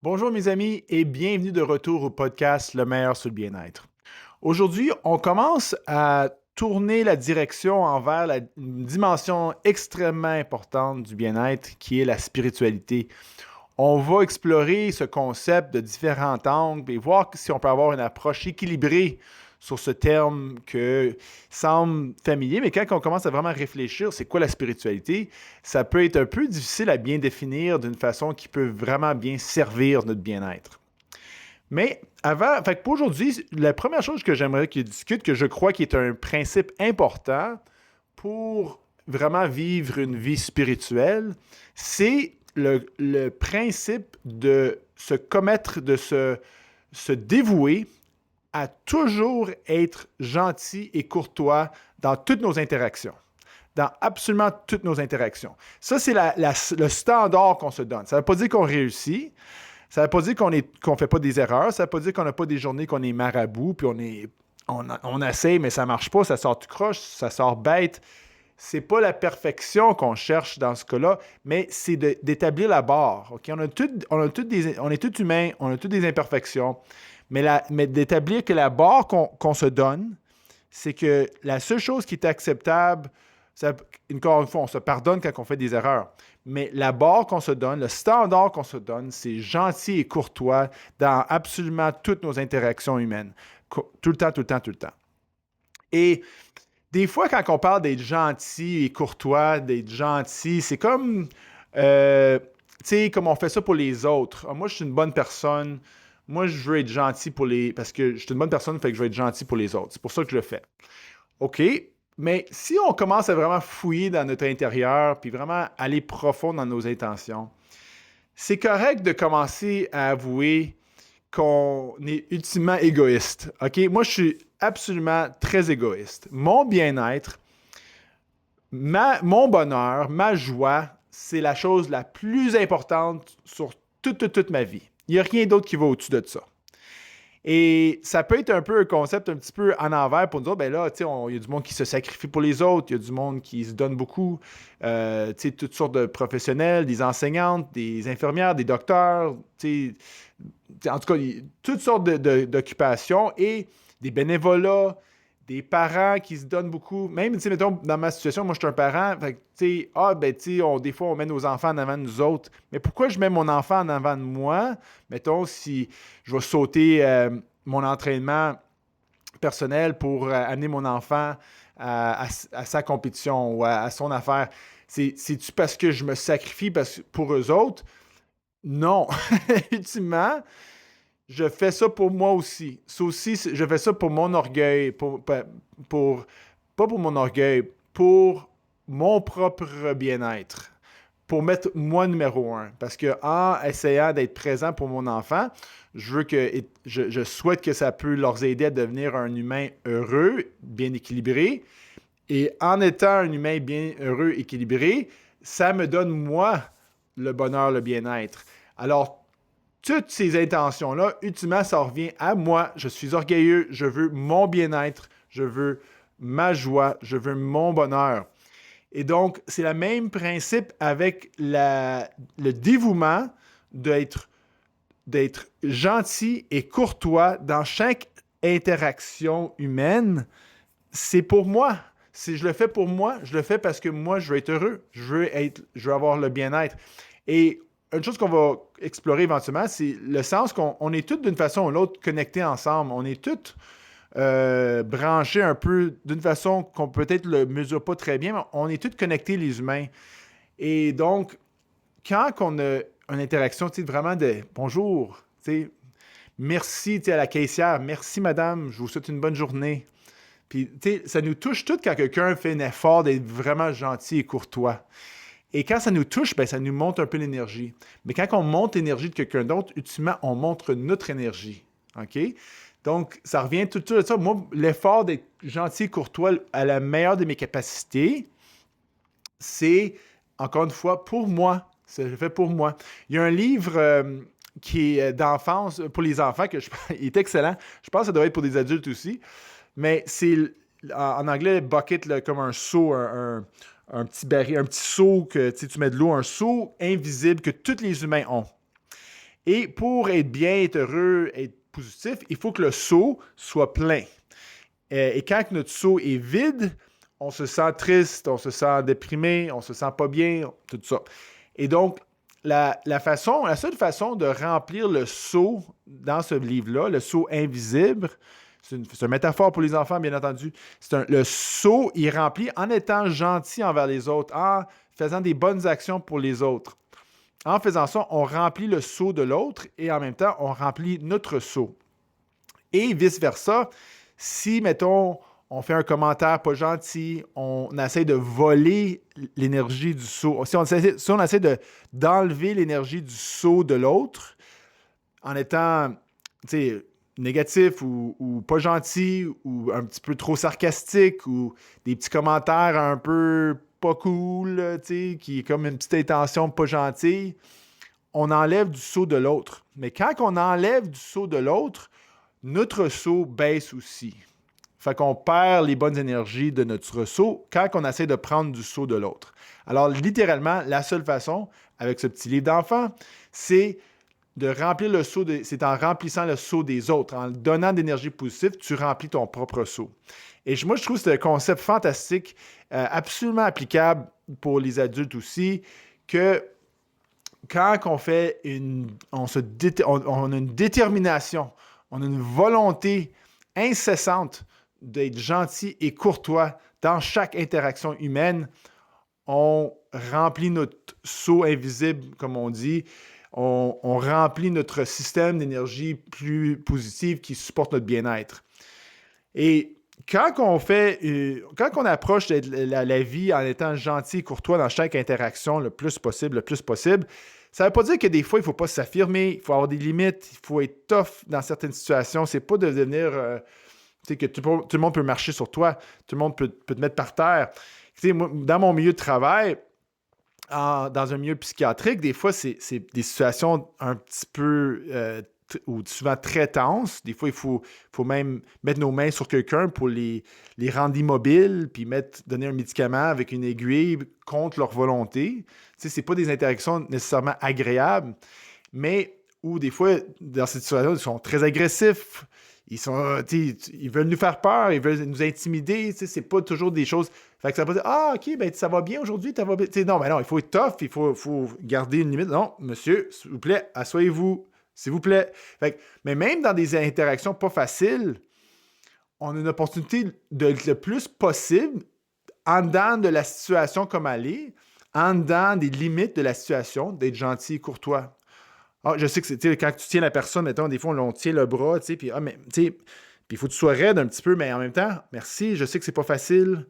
Bonjour mes amis et bienvenue de retour au podcast Le meilleur sur le bien-être. Aujourd'hui, on commence à tourner la direction envers une dimension extrêmement importante du bien-être qui est la spiritualité. On va explorer ce concept de différents angles et voir si on peut avoir une approche équilibrée sur ce terme que semble familier, mais quand on commence à vraiment réfléchir, c'est quoi la spiritualité, ça peut être un peu difficile à bien définir d'une façon qui peut vraiment bien servir notre bien-être. Mais avant, fait que pour aujourd'hui, la première chose que j'aimerais qu'il discute, que je crois qui est un principe important pour vraiment vivre une vie spirituelle, c'est le principe de se commettre, se dévouer à toujours être gentil et courtois dans toutes nos interactions. Dans absolument toutes nos interactions. Ça, c'est le standard qu'on se donne. Ça ne veut pas dire qu'on réussit. Ça ne veut pas dire qu'on ne fait pas des erreurs. Ça ne veut pas dire qu'on n'a pas des journées qu'on est marabout, puis on essaye, mais ça ne marche pas, ça sort tout croche, ça sort bête. C'est pas la perfection qu'on cherche dans ce cas-là, mais c'est d'établir la barre. OK? On est tous humains, on a toutes des imperfections, mais d'établir que la barre qu'on se donne, c'est que la seule chose qui est acceptable, encore une fois, on se pardonne quand on fait des erreurs, mais la barre qu'on se donne, le standard qu'on se donne, c'est gentil et courtois dans absolument toutes nos interactions humaines. Tout le temps, tout le temps, tout le temps. Et des fois, quand on parle d'être gentil et courtois, d'être gentil, c'est comme, tu sais, comme on fait ça pour les autres. Ah, moi, je suis une bonne personne. Moi, je veux être gentil parce que je suis une bonne personne, fait que je veux être gentil pour les autres. C'est pour ça que je le fais. OK, mais si on commence à vraiment fouiller dans notre intérieur, puis vraiment aller profond dans nos intentions, c'est correct de commencer à avouer qu'on est ultimement égoïste. OK? Moi, je suis absolument très égoïste. Mon bien-être, mon bonheur, ma joie, c'est la chose la plus importante sur toute ma vie. Il n'y a rien d'autre qui va au-dessus de ça. Et ça peut être un peu un concept un petit peu en envers pour nous dire, ben là, tu sais, il y a du monde qui se sacrifie pour les autres, il y a du monde qui se donne beaucoup, tu sais, toutes sortes de professionnels, des enseignantes, des infirmières, des docteurs, tu sais, en tout cas, toutes sortes d'occupations et des bénévolats, des parents qui se donnent beaucoup. Même, tu sais, mettons, dans ma situation, moi, je suis un parent, fait que, tu sais, ben, tu sais, des fois, on met nos enfants en avant de nous autres. Mais pourquoi je mets mon enfant en avant de moi? Mettons, si je vais sauter mon entraînement personnel pour amener mon enfant à sa compétition ou à son affaire. C'est-tu parce que je me sacrifie pour eux autres? Non. Ultimement, je fais ça pour moi aussi. Ça aussi, je fais ça pour mon orgueil, pas pour mon orgueil, pour mon propre bien-être, pour mettre moi numéro un. Parce que en essayant d'être présent pour mon enfant, je souhaite que ça peut leur aider à devenir un humain heureux, bien équilibré. Et en étant un humain bien heureux, équilibré, ça me donne moi le bonheur, le bien-être. Alors, toutes ces intentions-là, ultimement, ça revient à moi. Je suis orgueilleux, je veux mon bien-être, je veux ma joie, je veux mon bonheur. Et donc, c'est le même principe avec le dévouement d'être, d'être gentil et courtois dans chaque interaction humaine. C'est pour moi. Si je le fais pour moi, je le fais parce que moi, je veux être heureux. Je veux avoir le bien-être. Et une chose qu'on va explorer éventuellement, c'est le sens qu'on est tous d'une façon ou l'autre connectés ensemble. On est tous branchés un peu d'une façon qu'on peut-être ne le mesure pas très bien, mais on est tous connectés, les humains. Et donc, quand on a une interaction, tu sais, vraiment de bonjour, tu sais, merci, tu sais, à la caissière, merci madame, je vous souhaite une bonne journée. Puis, tu sais, ça nous touche tout quand quelqu'un fait un effort d'être vraiment gentil et courtois. Et quand ça nous touche, ben, ça nous monte un peu l'énergie. Mais quand on monte l'énergie de quelqu'un d'autre, ultimement, on montre notre énergie. OK? Donc, ça revient tout à ça. Moi, l'effort d'être gentil et courtois à la meilleure de mes capacités, c'est, encore une fois, pour moi. C'est fait pour moi. Il y a un livre qui est d'enfance, pour les enfants, il est excellent. Je pense que ça doit être pour des adultes aussi. Mais c'est en anglais, bucket, là, comme un seau, un petit baril, un petit seau que tu mets de l'eau, un seau invisible que tous les humains ont. Et pour être bien, être heureux, être positif, il faut que le seau soit plein. Et quand notre seau est vide, on se sent triste, on se sent déprimé, on se sent pas bien, tout ça. Et donc, la seule façon de remplir le seau dans ce livre-là, le seau invisible, c'est une métaphore pour les enfants, bien entendu. Le seau, il est rempli en étant gentil envers les autres, en faisant des bonnes actions pour les autres. En faisant ça, on remplit le seau de l'autre et en même temps, on remplit notre seau. Et vice-versa, si, mettons, on fait un commentaire pas gentil, on essaie de voler l'énergie du seau. Si on essaie d'enlever l'énergie du seau de l'autre en étant, négatif ou pas gentil ou un petit peu trop sarcastique ou des petits commentaires un peu pas cool, qui est comme une petite intention pas gentille, on enlève du seau de l'autre. Mais quand on enlève du seau de l'autre, notre seau baisse aussi. Fait qu'on perd les bonnes énergies de notre seau quand on essaie de prendre du seau de l'autre. Alors, littéralement, la seule façon, avec ce petit livre d'enfant, c'est de remplir le seau, c'est en remplissant le seau des autres. En donnant d'énergie positive, tu remplis ton propre seau. Et moi, je trouve que c'est un concept fantastique, absolument applicable pour les adultes aussi, que quand on fait on a une détermination, on a une volonté incessante d'être gentil et courtois dans chaque interaction humaine, on remplit notre seau invisible, comme on dit, on remplit notre système d'énergie plus positive qui supporte notre bien-être. Et quand on approche la vie en étant gentil et courtois dans chaque interaction le plus possible, ça ne veut pas dire que des fois, il ne faut pas s'affirmer, il faut avoir des limites, il faut être tough dans certaines situations. C'est pas de devenir, que tout le monde peut marcher sur toi, tout le monde peut te mettre par terre. Moi, dans mon milieu de travail, dans un milieu psychiatrique, des fois, c'est des situations un petit peu ou souvent très tenses. Des fois, il faut même mettre nos mains sur quelqu'un pour les rendre immobiles, puis donner un médicament avec une aiguille contre leur volonté. Ce n'est pas des interactions nécessairement agréables, mais où des fois, dans cette situation, ils sont très agressifs. Ils veulent nous faire peur, ils veulent nous intimider. C'est pas toujours des choses. Fait que ça va pas dire « Ah, OK, ben, ça va bien aujourd'hui, ça va bien. » Non, ben non, il faut être tough, il faut garder une limite. Non, monsieur, s'il vous plaît, asseyez-vous, s'il vous plaît. Mais même dans des interactions pas faciles, on a une opportunité d'être le plus possible en dedans de la situation comme elle est, en dedans des limites de la situation, d'être gentil et courtois. Ah, je sais que c'est quand tu tiens la personne, mettons, des fois, on tient le bras, puis il faut que tu sois raide un petit peu, mais en même temps, merci, je sais que c'est pas facile.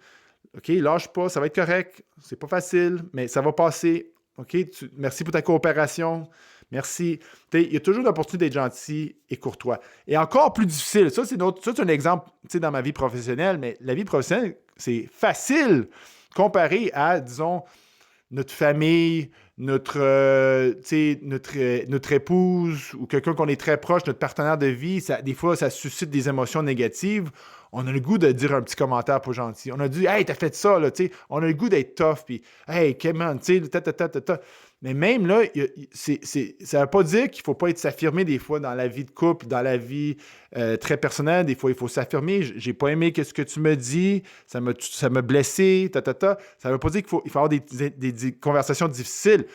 OK, lâche pas, ça va être correct. C'est pas facile, mais ça va passer. OK, merci pour ta coopération. Merci. Il y a toujours l'opportunité d'être gentil et courtois. Et encore plus difficile, ça, c'est un exemple dans ma vie professionnelle, mais la vie professionnelle, c'est facile comparé à, disons, notre famille, notre épouse ou quelqu'un qu'on est très proche, notre partenaire de vie. Des fois, ça suscite des émotions négatives. On a le goût de dire un petit commentaire pas gentil. On a dit « Hey, t'as fait ça, là, tu sais. » On a le goût d'être tough, puis « Hey, come on, tu sais, Mais même là, ça ne veut pas dire qu'il ne faut pas s'affirmer des fois dans la vie de couple, dans la vie très personnelle. Des fois, il faut s'affirmer. J'ai pas aimé ce que tu me dis, ça m'a blessé, Ça ne veut pas dire qu'il faut avoir des conversations difficiles.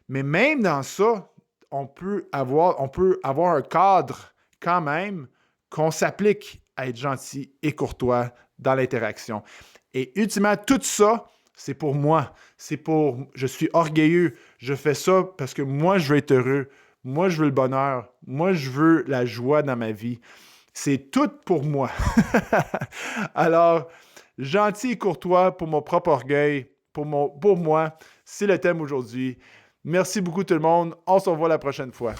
Mais même dans ça, on peut avoir un cadre quand même qu'on s'applique à être gentil et courtois dans l'interaction. Et ultimement, tout ça, c'est pour moi. Je suis orgueilleux. Je fais ça parce que moi, je veux être heureux. Moi, je veux le bonheur. Moi, je veux la joie dans ma vie. C'est tout pour moi. Alors, gentil et courtois pour mon propre orgueil, pour moi, c'est le thème aujourd'hui. Merci beaucoup tout le monde. On se revoit la prochaine fois.